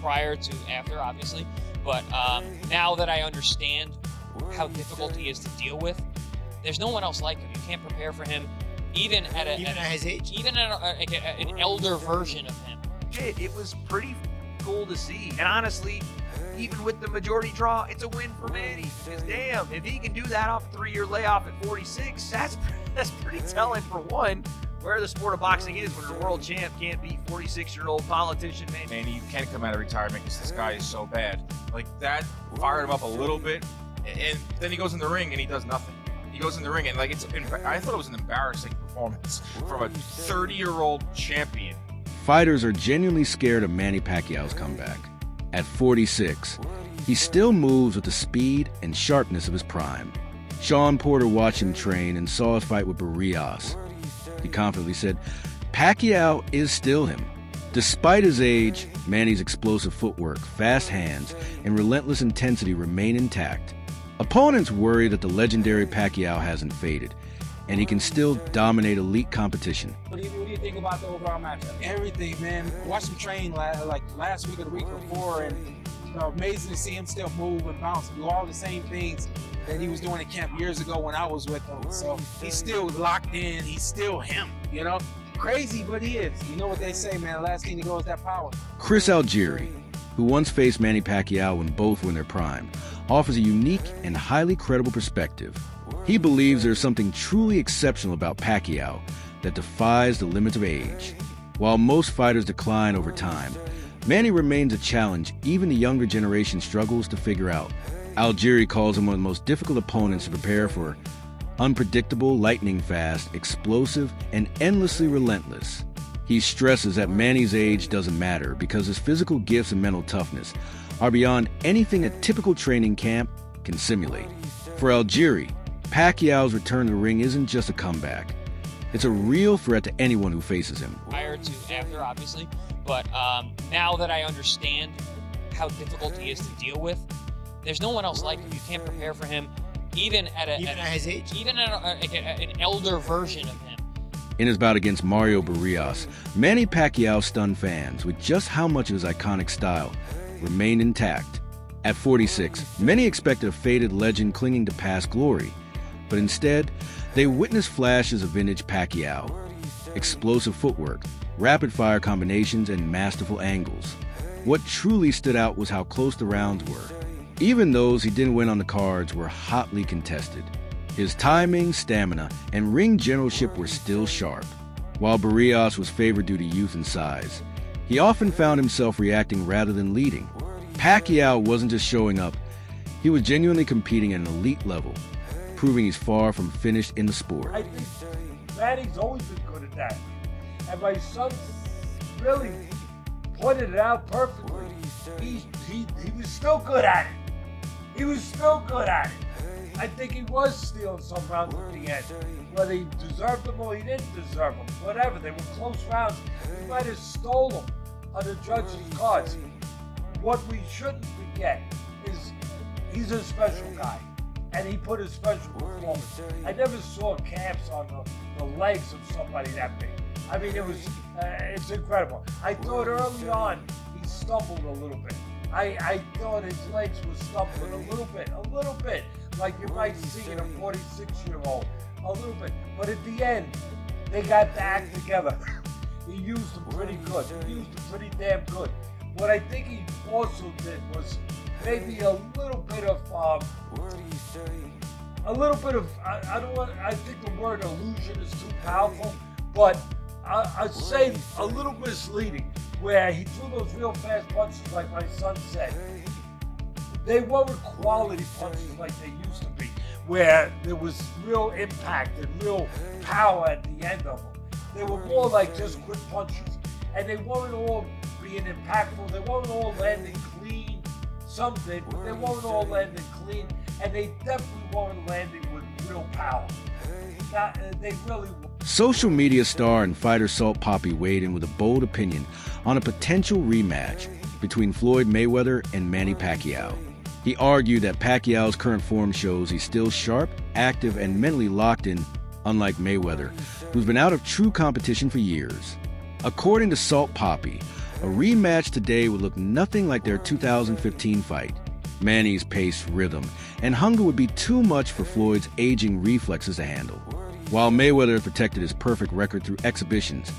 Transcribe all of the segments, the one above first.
prior to after, obviously. But now that I understand how difficult he is to deal with, there's no one else like him. You can't prepare for him, even at his age, even at an elder version of him. It was pretty cool to see, and honestly, even with the majority draw, it's a win for Manny. Because damn, if he can do that off a 3-year layoff at 46, that's pretty telling for one, where the sport of boxing is when a world champ can't beat 46-year-old politician Manny. And you can't come out of retirement because this guy is so bad. Like, that fired him up a little bit, and then he goes in the ring and he does nothing. He goes in the ring and I thought it was an embarrassing performance from a 30-year-old champion. Fighters are genuinely scared of Manny Pacquiao's comeback. At 46, he still moves with the speed and sharpness of his prime. Sean Porter watched him train and saw his fight with Barrios. He confidently said, "Pacquiao is still him." Despite his age, Manny's explosive footwork, fast hands, and relentless intensity remain intact. Opponents worry that the legendary Pacquiao hasn't faded, and he can still dominate elite competition. What do you think about the overall matchup? Everything, man. Watched him train like last week or the week before, and amazing to see him still move and bounce and do all the same things that he was doing in camp years ago when I was with him. So he's still locked in. He's still him, Crazy, but he is. You know what they say, man. The last thing to go is that power. Chris Algieri, who once faced Manny Pacquiao when both were in their prime, offers a unique and highly credible perspective. He believes there's something truly exceptional about Pacquiao that defies the limits of age. While most fighters decline over time, Manny remains a challenge even the younger generation struggles to figure out. Algieri calls him one of the most difficult opponents to prepare for. Unpredictable, lightning fast, explosive, and endlessly relentless. He stresses that Manny's age doesn't matter because his physical gifts and mental toughness are beyond anything a typical training camp can simulate. For Algieri, Pacquiao's return to the ring isn't just a comeback. It's a real threat to anyone who faces him. Prior to after, obviously. But now that I understand how difficult he is to deal with, there's no one else like him. You can't prepare for him, even at his age, even at an elder version of him. In his bout against Mario Barrios, Manny Pacquiao stunned fans with just how much of his iconic style remained intact. At 46, many expected a faded legend clinging to past glory, but instead, they witnessed flashes of vintage Pacquiao. Explosive footwork, rapid-fire combinations, and masterful angles. What truly stood out was how close the rounds were. Even those he didn't win on the cards were hotly contested. His timing, stamina, and ring generalship were still sharp. While Barrios was favored due to youth and size, he often found himself reacting rather than leading. Pacquiao wasn't just showing up, he was genuinely competing at an elite level, proving he's far from finished in the sport. I think Manny's always been good at that. And my son really pointed it out perfectly. He was still good at it. He was still good at it. I think he was stealing some rounds at the end. Whether he deserved them or he didn't deserve them, whatever. They were close rounds. He might have stole them on the judge's cards. What we shouldn't forget is he's a special guy. And he put a special performance. I never saw calves on the legs of somebody that big. I mean, it's incredible. I thought early on he stumbled a little bit. I thought his legs were stumbling a little bit, like you might see in a 46-year-old, a little bit. But at the end, they got the act together. He used them pretty good. He used them pretty damn good. What I think he also did was maybe a little bit of, I think the word illusion is too powerful, but I'd say a little misleading, where he threw those real fast punches like my son said. They weren't quality punches like they used to be, where there was real impact and real power at the end of them. They were more like just quick punches, and they weren't all being impactful. They weren't all landing clean. Some did, but they weren't all landing clean, and they definitely weren't landing with real power. They really weren't. Social media star and fighter Salt Poppy weighed in with a bold opinion on a potential rematch between Floyd Mayweather and Manny Pacquiao. He argued that Pacquiao's current form shows he's still sharp, active, and mentally locked in, unlike Mayweather, who's been out of true competition for years. According to Salt Poppy, a rematch today would look nothing like their 2015 fight. Manny's pace, rhythm, and hunger would be too much for Floyd's aging reflexes to handle. While Mayweather protected his perfect record through exhibitions,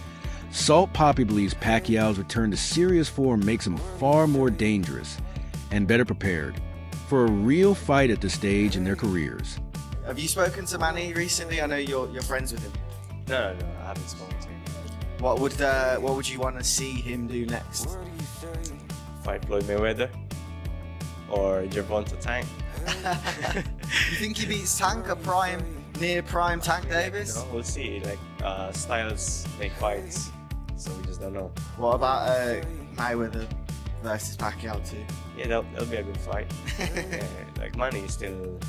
Salt Papi believes Pacquiao's return to serious form makes him far more dangerous and better prepared for a real fight at this stage in their careers. Have you spoken to Manny recently? I know you're friends with him. No, I haven't spoken to him. What would you want to see him do next? Fight Floyd Mayweather or Gervonta Tank. You think he beats Tank at near prime Tank Davis? We'll see. Styles make fights, so we just don't know. What about Mayweather versus Pacquiao too? Yeah, that'll be a good fight. Manny is still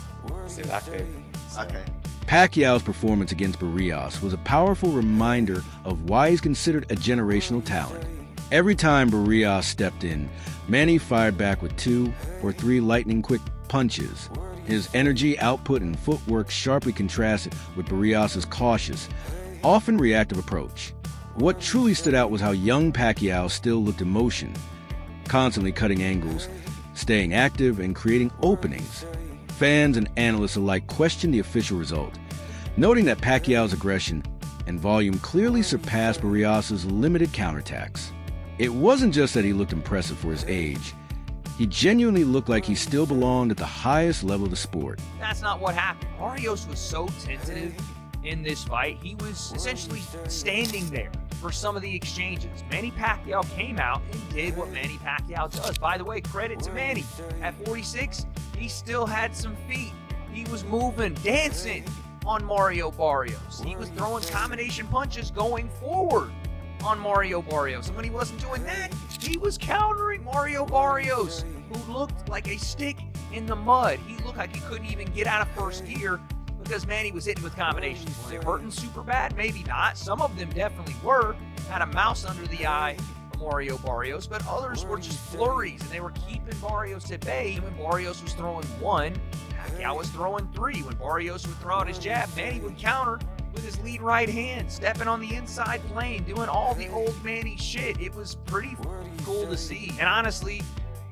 active. So. Okay. Pacquiao's performance against Barrios was a powerful reminder of why he's considered a generational talent. Every time Barrios stepped in, Manny fired back with 2 or 3 lightning-quick punches. His energy, output, and footwork sharply contrasted with Barrios' cautious, often reactive approach. What truly stood out was how young Pacquiao still looked in motion, constantly cutting angles, staying active, and creating openings. Fans and analysts alike questioned the official result, noting that Pacquiao's aggression and volume clearly surpassed Barrios' limited counterattacks. It wasn't just that he looked impressive for his age. He genuinely looked like he still belonged at the highest level of the sport. That's not what happened. Barrios was so tentative in this fight. He was essentially standing there for some of the exchanges. Manny Pacquiao came out and did what Manny Pacquiao does. By the way, credit to Manny. At 46, he still had some feet. He was moving, dancing on Mario Barrios. He was throwing combination punches going forward on Mario Barrios. And when he wasn't doing that, he was countering Mario Barrios, who looked like a stick in the mud. He looked like he couldn't even get out of first gear because Manny was hitting with combinations. Were they hurting super bad? Maybe not. Some of them definitely were. Had a mouse under the eye of Mario Barrios, but others were just flurries, and they were keeping Barrios at bay. And when Barrios was throwing 1, Pacquiao was throwing 3. When Barrios would throw out his jab, Manny would counter with his lead right hand, stepping on the inside plane, doing all the old Manny shit. It was pretty cool to see. And honestly,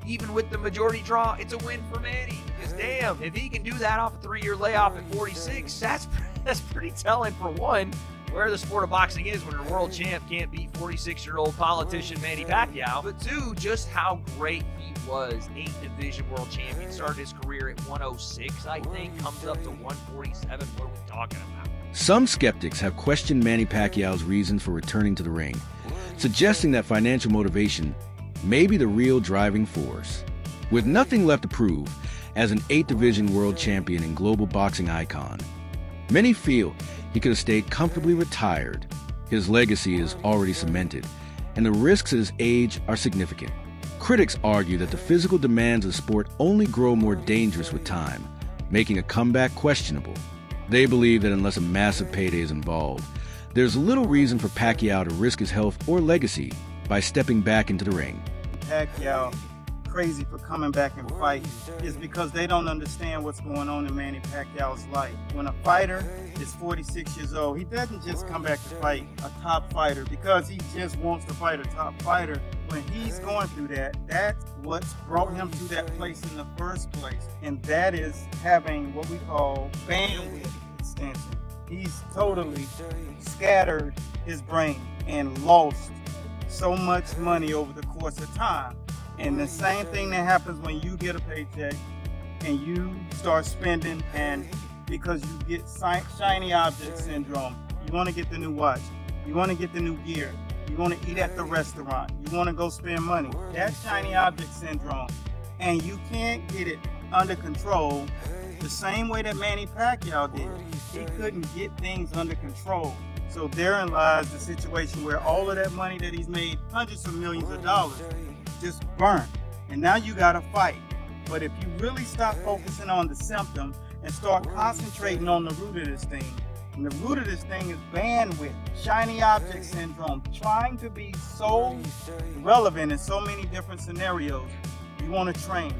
even with the majority draw, it's a win for Manny. Because damn, if he can do that off a 3-year layoff at 46, that's pretty telling for one, where the sport of boxing is when a world champ can't beat 46-year-old politician Manny Pacquiao. But 2, just how great he was. 8 division world champion, started his career at 106, I think, comes up to 147. What are we talking about? Some skeptics have questioned Manny Pacquiao's reasons for returning to the ring, suggesting that financial motivation may be the real driving force. With nothing left to prove as an 8-division world champion and global boxing icon, many feel he could have stayed comfortably retired. His legacy is already cemented, and the risks at his age are significant. Critics argue that the physical demands of the sport only grow more dangerous with time, making a comeback questionable. They believe that unless a massive payday is involved, there's little reason for Pacquiao to risk his health or legacy by stepping back into the ring. Pacquiao crazy for coming back and fight is because they don't understand what's going on in Manny Pacquiao's life. When a fighter is 46 years old, he doesn't just come back to fight a top fighter because he just wants to fight a top fighter. When he's going through that, that's what's brought him to that place in the first place. And that is having what we call bandwidth extension. He's totally scattered his brain and lost so much money over the course of time. And the same thing that happens when you get a paycheck and you start spending, and because you get shiny object syndrome, you want to get the new watch, you want to get the new gear, you want to eat at the restaurant, you want to go spend money. That's shiny object syndrome. And you can't get it under control the same way that Manny Pacquiao did. He couldn't get things under control. So therein lies the situation where all of that money that he's made, hundreds of millions of dollars, just burnt. And now you gotta fight. But if you really stop focusing on the symptom and start concentrating on the root of this thing, and the root of this thing is bandwidth, shiny object syndrome, trying to be so relevant in so many different scenarios. You wanna train,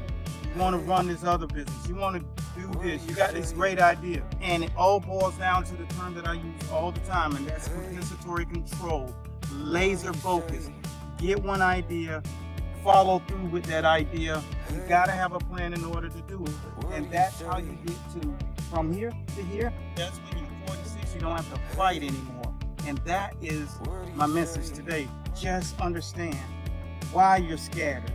you wanna run this other business, you wanna do this, you got this great idea. And it all boils down to the term that I use all the time, and that's compensatory control, laser focus, get one idea, follow through with that idea. You gotta have a plan in order to do it. And that's how you get to from here to here. That's when you're 46, you don't have to fight anymore. And that is my message today. Just understand why you're scattered.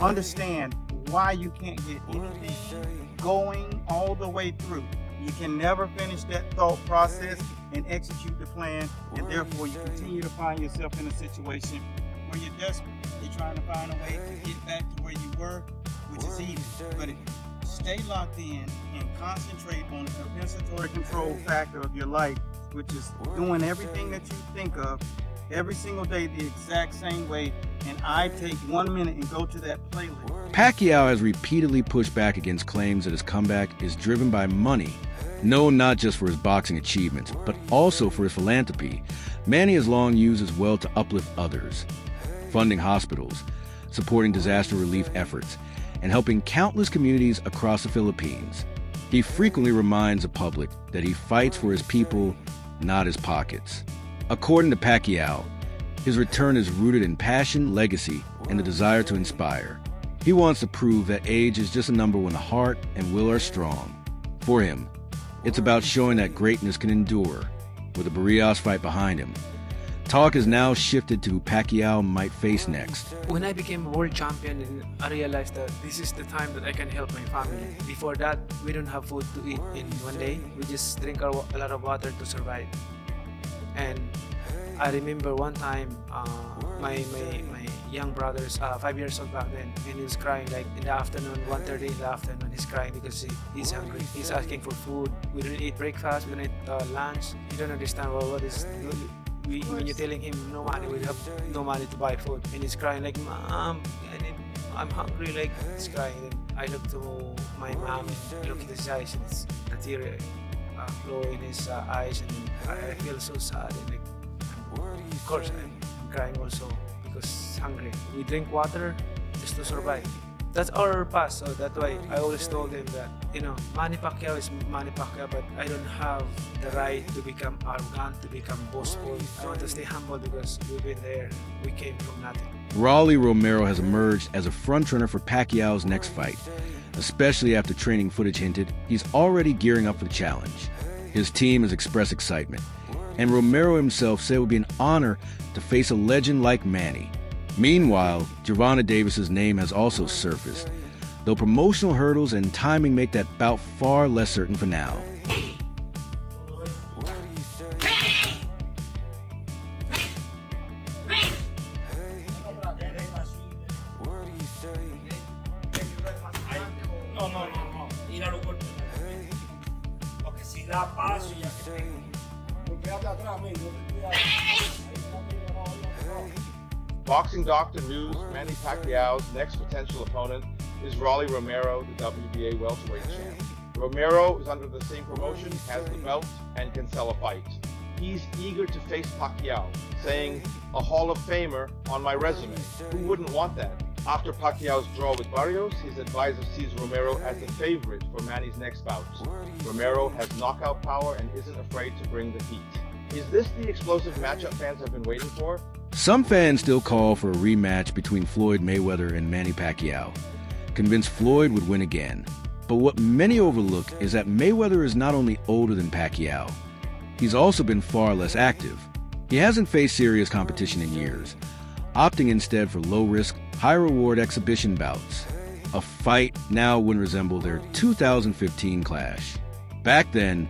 Understand why you can't get anything going all the way through. You can never finish that thought process and execute the plan, and therefore you continue to find yourself in a situation where you're desperate. You're trying to find a way to get back to where you were, which is easy. But if you stay locked in and concentrate on the compensatory control factor of your life, which is doing everything that you think of every single day the exact same way, and I take 1 minute and go to that playlist. Pacquiao has repeatedly pushed back against claims that his comeback is driven by money. Known not just for his boxing achievements, but also for his philanthropy, Manny has long used his wealth to uplift others, funding hospitals, supporting disaster relief efforts, and helping countless communities across the Philippines. He frequently reminds the public that he fights for his people, not his pockets. According to Pacquiao, his return is rooted in passion, legacy, and the desire to inspire. He wants to prove that age is just a number when the heart and will are strong. For him, it's about showing that greatness can endure, with the Barrios fight behind him. Talk has now shifted to who Pacquiao might face next. When I became a world champion, I realized that this is the time that I can help my family. Before that, we don't have food to eat in one day. We just drink a lot of water to survive. And I remember one time, my young brother's 5 years old back then, and he was crying like in the afternoon, 1:30 in the afternoon. He's crying because he's hungry. He's asking for food. We don't eat breakfast. We don't eat lunch. You don't understand what is. When you're telling him no money, we have no money to buy food, and he's crying like, "Mom, I'm hungry." Like he's crying. And I look to my mom and look at his eyes, and it's a tear flow in his eyes, and I feel so sad. And like, of course, I'm crying also because hungry. We drink water just to survive. That's our past, so that's why I always told him that, Manny Pacquiao is Manny Pacquiao, but I don't have the right to become arrogant, to become boastful. I want to stay humble because we've been there. We came from nothing. Rolly Romero has emerged as a frontrunner for Pacquiao's next fight, especially after training footage hinted he's already gearing up for the challenge. His team has expressed excitement, and Romero himself said it would be an honor to face a legend like Manny. Meanwhile, Gervonta Davis's name has also surfaced, though promotional hurdles and timing make that bout far less certain for now. Boxing Doctor News, Manny Pacquiao's next potential opponent is Rolly Romero, the WBA welterweight champ. Romero is under the same promotion, has the belt, and can sell a fight. He's eager to face Pacquiao, saying, "A Hall of Famer on my resume." Who wouldn't want that? After Pacquiao's draw with Barrios, his advisor sees Romero as the favorite for Manny's next bout. Romero has knockout power and isn't afraid to bring the heat. Is this the explosive matchup fans have been waiting for? Some fans still call for a rematch between Floyd Mayweather and Manny Pacquiao, convinced Floyd would win again. But what many overlook is that Mayweather is not only older than Pacquiao, he's also been far less active. He hasn't faced serious competition in years, opting instead for low-risk, high-reward exhibition bouts. A fight now wouldn't resemble their 2015 clash. Back then,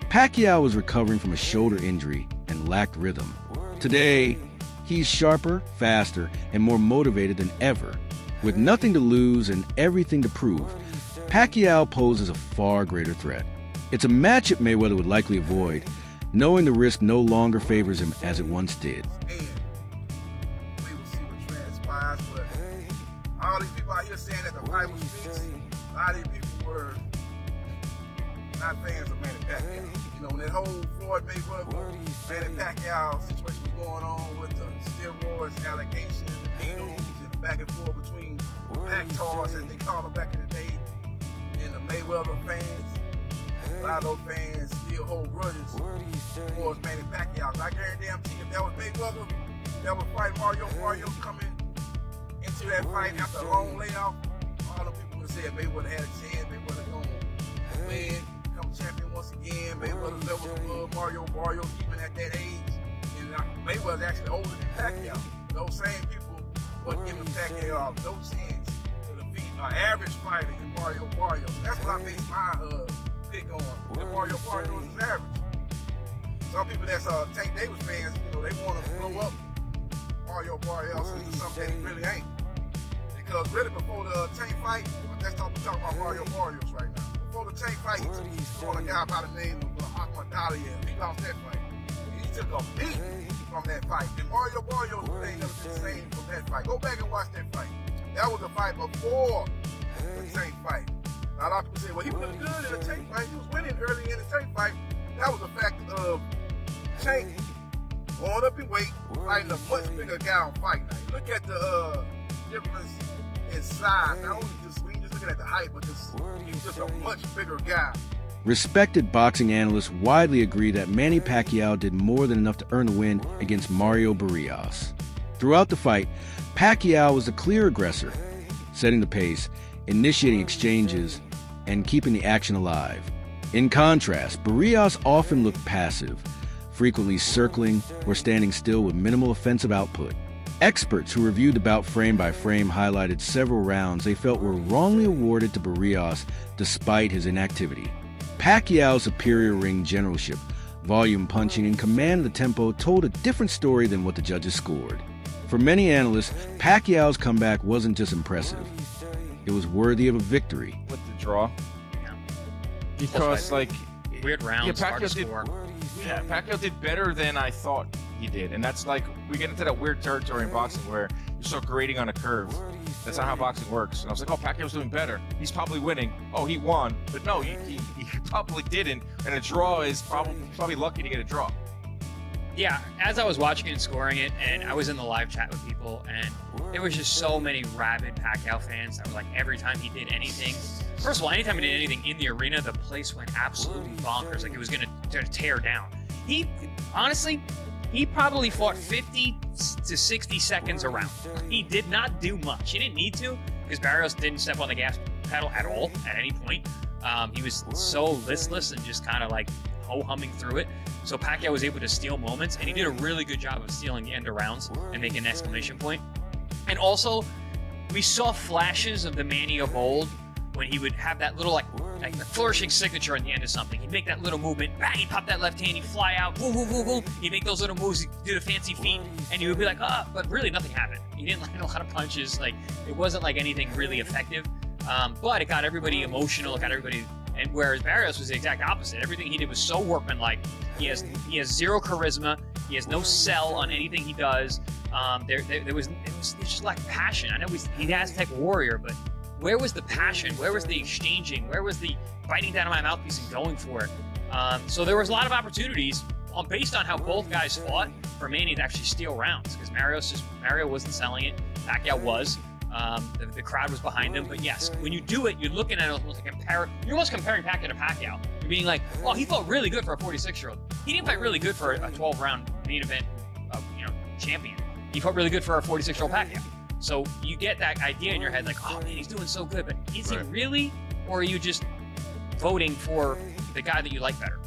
Pacquiao was recovering from a shoulder injury and lacked rhythm. Today, he's sharper, faster, and more motivated than ever. With nothing to lose and everything to prove, Pacquiao poses a far greater threat. It's a matchup Mayweather would likely avoid, knowing the risk no longer favors him as it once did. And we will see what transpires, but all these people out here saying that the fight was fixed, a lot of these people were not fans of Manny Pacquiao. When that whole Floyd Mayweather, Manny Pacquiao situation was going on with the steroids allegations, the needles, and the back and forth between Pac-Tars, as they called them back in the day, and the Mayweather fans. A lot of those fans still hold grudges towards Manny Pacquiao. I guarantee you, if that was Mayweather, that was fighting Mario coming into that fight after a long layoff, all the people would have said Mayweather had a chance, Mayweather gonna win, become champion once again, Mayweather levels above Mario even at that age. And Mayweather's actually older than Pacquiao. Those same people would give Pacquiao no chance to defeat an average fighter in Barrios. That's what I base my pick on. That Barrios is average. Some people that's Tank Davis fans, they want to blow up Barrios into something that he really ain't. Because really before the Tank fight, we're talking about Barrios right now. Before the Tank fight, he fought a guy by the name of Ahmad Daliev. He lost that fight. And he took a beat from that fight. And Barrios ain't never been the same from that fight. Go back and watch that fight. That was the fight before the Tank fight. Now a lot of people say, well, he was good in the Tank fight. He was winning early in the Tank fight. That was the fact of Tank going up in weight, fighting a much bigger guy on Fight Night. Look at the difference in size. Not only just looking at the height, but he's just a much bigger guy. Respected boxing analysts widely agree that Manny Pacquiao did more than enough to earn the win against Mario Barrios. Throughout the fight, Pacquiao was the clear aggressor, setting the pace, initiating exchanges, and keeping the action alive. In contrast, Barrios often looked passive, frequently circling or standing still with minimal offensive output. Experts who reviewed the bout frame by frame highlighted several rounds they felt were wrongly awarded to Barrios despite his inactivity. Pacquiao's superior ring generalship, volume punching, and command of the tempo told a different story than what the judges scored. For many analysts, Pacquiao's comeback wasn't just impressive. It was worthy of a victory. With the draw. Yeah. Because, weird rounds, hard to score. Pacquiao did better than I thought he did. And that's we get into that weird territory in boxing where you're sort of grading on a curve. That's not how boxing works. And I was like, oh, Pacquiao's doing better. He's probably winning. Oh, he won. But no, he probably didn't. And a draw is probably lucky to get a draw. Yeah, as I was watching it and scoring it, and I was in the live chat with people, and there was just so many rabid Pacquiao fans that were like, every time he did anything, first of all, anytime he did anything in the arena, the place went absolutely bonkers, like it was going to tear down. Honestly, he probably fought 50 to 60 seconds a round. He did not do much. He didn't need to, because Barrios didn't step on the gas pedal at all at any point. He was so listless and just kind of like ho-humming through it. So Pacquiao was able to steal moments, and he did a really good job of stealing the end of rounds and making an exclamation point. And also, we saw flashes of the Manny of old when he would have that little like flourishing signature at the end of something. He'd make that little movement, bang, he'd pop that left hand, he'd fly out, boom, boom, boom, boom. He'd make those little moves, he'd do the fancy feet, and you would be like, but really nothing happened. He didn't land a lot of punches. Like, it wasn't like anything really effective. But it got everybody emotional, it got everybody. And whereas Barrios was the exact opposite. Everything he did was so workmanlike. He has zero charisma. He has no sell on anything he does. There was just lack of passion. I know he has Tech Warrior, but where was the passion? Where was the exchanging? Where was the biting down on my mouthpiece and going for it? So there was a lot of opportunities based on how both guys fought for Manny to actually steal rounds, because Mario wasn't selling it. Pacquiao was. The crowd was behind him, but yes, when you do it, you're looking at it almost like you're almost comparing Pacquiao to Pacquiao. You're being like, oh, he fought really good for a 46-year-old. He didn't fight really good for a 12-round main event, champion. He fought really good for a 46-year-old Pacquiao. So you get that idea in your head, like, oh man, he's doing so good, but is he really, or are you just voting for the guy that you like better?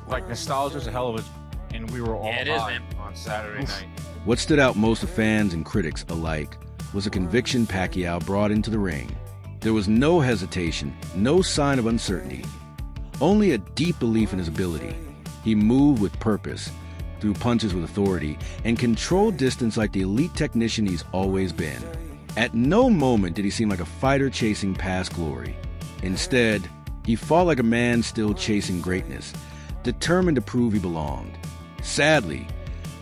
Like, nostalgia's a hell of a, and we were all high on Saturday night. What stood out most to fans and critics alike was a conviction Pacquiao brought into the ring. There was no hesitation, no sign of uncertainty, only a deep belief in his ability. He moved with purpose, threw punches with authority, and controlled distance like the elite technician he's always been. At no moment did he seem like a fighter chasing past glory. Instead, he fought like a man still chasing greatness, determined to prove he belonged. Sadly,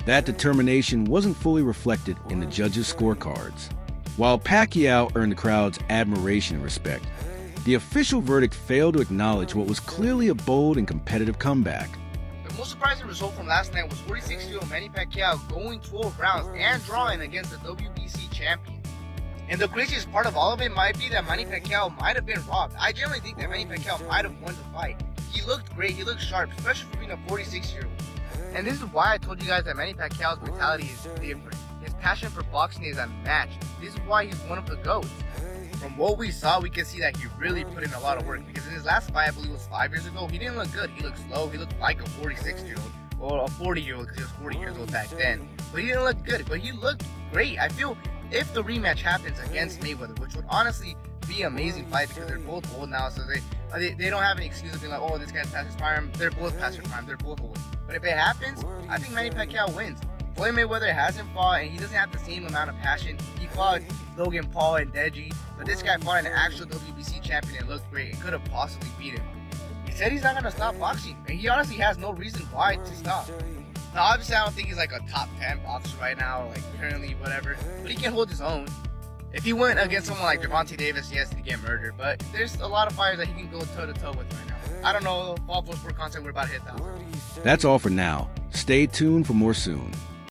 that determination wasn't fully reflected in the judges' scorecards. While Pacquiao earned the crowd's admiration and respect, the official verdict failed to acknowledge what was clearly a bold and competitive comeback. The most surprising result from last night was 46-year-old Manny Pacquiao going 12 rounds and drawing against the WBC champion. And the craziest part of all of it might be that Manny Pacquiao might have been robbed. I generally think that Manny Pacquiao might have won the fight. He looked great, he looked sharp, especially for being a 46-year-old. And this is why I told you guys that Manny Pacquiao's mentality is different. His passion for boxing is unmatched. This is why he's one of the GOATs. From what we saw, we can see that he really put in a lot of work, because in his last fight, I believe it was 5 years ago, he didn't look good. He looked slow. He looked like a 46-year-old or a 40-year-old, because he was 40 years old back then. But he didn't look good, but he looked great. I feel if the rematch happens against Mayweather, which would honestly be an amazing fight because they're both old now, so they don't have any excuse of being like, oh, this guy's past his prime. They're both past their prime. They're both old. But if it happens, I think Manny Pacquiao wins. Floyd Mayweather hasn't fought, and he doesn't have the same amount of passion. He fought Logan Paul and Deji, but this guy fought an actual WBC champion and looked great and could have possibly beat him. He said he's not going to stop boxing, and he honestly has no reason why to stop. Now, obviously, I don't think he's like a top 10 boxer right now, or like currently, whatever, but he can hold his own. If he went against someone like Gervonta Davis, he has to get murdered, but there's a lot of fighters that he can go toe-to-toe with right now. I don't know, Fall for Sport content, we're about to hit 1,000. That's all for now. Stay tuned for more soon.